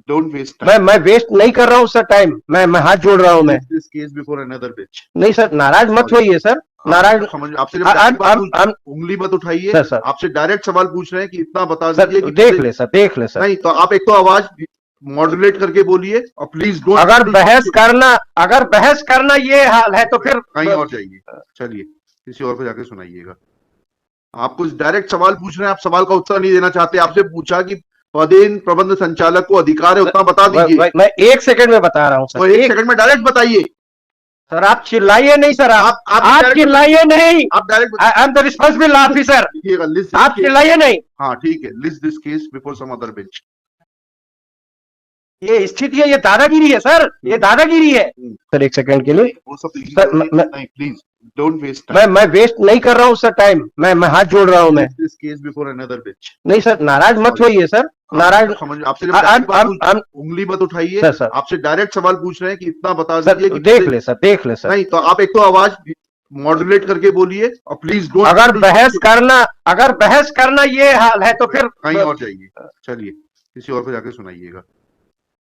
Don't waste मैं waste नहीं कर रहा हूँ सर टाइम। मैं हाथ जोड़ रहा हूँ। मैं this case before another bench. नहीं सर, नाराज मत होइए सर, नाराज। समझ आपसे उंगली मत उठाइए सर सर आपसे डायरेक्ट सवाल पूछ रहे हैं कि इतना बता सर, दीजिए कि देख ले सर, देख ले सर। नहीं तो आप एक तो आवाज मॉड्यूलेट करके बोलिए और प्लीज डोंट। अगर बहस करना ये हाल है तो फिर कहीं और जाइए, चलिए किसी और को जाके सुनाइएगा। आपको डायरेक्ट सवाल पूछ रहे हैं, आप सवाल का उत्तर नहीं देना चाहते। आपसे पूछा कि पदेन प्रबंध संचालक को अधिकार है उतना बता दीजिए। मैं 1 सेकंड में बता रहा हूँ सर। तो 1 सेकंड में डायरेक्ट बताइए सर। आप चिल्लाइए नहीं सर, आप चिल्लाइए नहीं। आप direct I am the responsible officer. आप चिल्लाइए नहीं। हाँ ठीक है, list this case before some other bench. ये स्थिति है, ये दादागिरी है सर, ये दादागिरी है सर। 1 सेकंड के लिए वो सब सर, नहीं प्लीज डोंट वेस्ट मैं वेस्ट नहीं कर रहा हूँ सर टाइम। मैं हाथ जोड़ रहा हूँ। मैं this case before another bench. नहीं सर, नाराज मत होइए सर, नाराज। समझ आपसे उंगली मत उठाइए सर सर आपसे डायरेक्ट सवाल पूछ रहे हैं कि इतना बता सर, दीजिए कि देख ले सर, देख ले सर। नहीं तो आप एक तो आवाज मॉड्यूलेट करके बोलिए और प्लीज डोंट। अगर बहस करना ये हाल है तो फिर कहीं और जाइए, चलिए किसी और को जाके सुनाइएगा।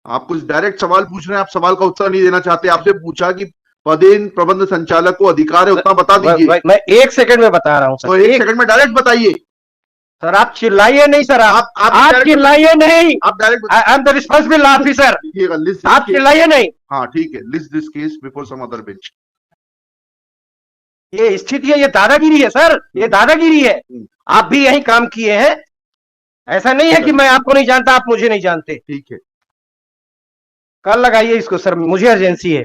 आप कुछ डायरेक्ट सवाल पूछ रहे हैं, आप सवाल का उत्तर नहीं देना चाहते। आपसे पूछा कि पदेन प्रबंध संचालक को अधिकार है उतना बता दीजिए। मैं 1 सेकंड में बता रहा हूँ सर। तो 1 सेकंड में डायरेक्ट बताइए सर। आप चिल्लाइए नहीं सर, आप चिल्लाइए नहीं। आप direct I am the responsible officer. आप चिल्लाइए नहीं। हाँ ठीक है, list this case before some other bench. ये स्थिति है, ये दादागिरी है सर, ये दादागिरी है। आप भी यही काम किए हैं। ऐसा नहीं है कि मैं आपको नहीं जानता, आप मुझे नहीं जानते। ठीक है, कल लगाइए इसको सर, मुझे अर्जेंसी है।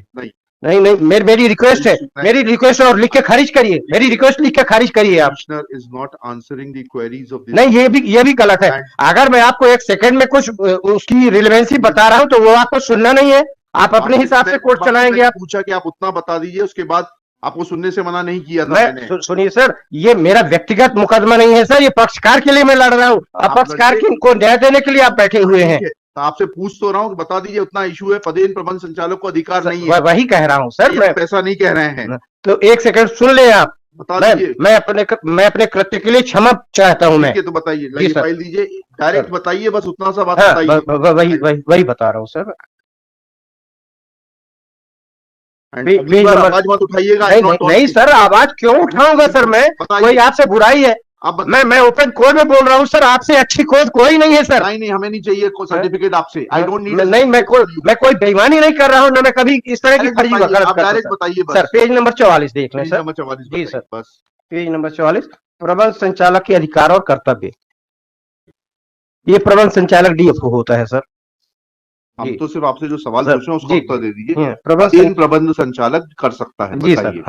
नहीं मेरी रिक्वेस्ट है, मेरी रिक्वेस्ट है। और लिख के खारिज करिए, मेरी रिक्वेस्ट लिख के खारिज करिए आप। Commissioner is not answering the queries of this. नहीं, ये भी गलत है। अगर मैं आपको 1 सेकंड में कुछ उसकी रिलेवेंसी बता रहा हूं तो वो आपको सुनना नहीं है। आप अपने हिसाब से कोर्ट चलाएंगे। आप पूछा कि आप उतना बता दीजिए, उसके बाद आपको सुनने से मना नहीं किया था मैंने। सुनिए सर, ये मेरा व्यक्तिगत मुकदमा नहीं है सर, ये पक्षकार के लिए मैं लड़ रहा हूँ। अब पक्षकार को न्याय देने के लिए आप बैठे हुए हैं। तो आपसे पूछ तो रहा हूँ कि बता दीजिए उतना इशू है। पदेन प्रबंध संचालक को अधिकार नहीं है। वही कह रहा हूँ सर, मैं पैसा नहीं कह रहे हैं। तो 1 सेकंड सुन ले आप। बता दीजिए। मैं अपने कृत्य के लिए क्षमा चाहता हूँ। मैं तो बताइए, फाइल दीजिए, डायरेक्ट बताइए, बस उतना सा बात बताइए। वही बता रहा हूँ सर। आवाज मत उठाइएगा। नहीं सर, आवाज क्यों उठाऊंगा सर? मैं कोई आपसे बुराई है? मैं ओपन कोर्ट में बोल रहा हूँ सर, आपसे अच्छी खोज कोई नहीं है सर। नहीं हमें नहीं चाहिए कोई सर्टिफिकेट आपसे। I don't need. नहीं, मैं कोई बेईमानी नहीं कर रहा हूँ ना, मैं कभी इस तरह की फर्जी वकालत करता हूं। बताइए सर, पेज नंबर 44 देख लें सर। नंबर 44 जी सर, बस पेज नंबर 44, प्रबंध संचालक के अधिकार और कर्तव्य। ये प्रबंध संचालक डीएफओ होता है सर। हम तो सिर्फ आपसे जो सवाल पूछ रहे हैं उसका उत्तर दे दीजिए। प्रबंध संचालक कर सकता है, जी सर।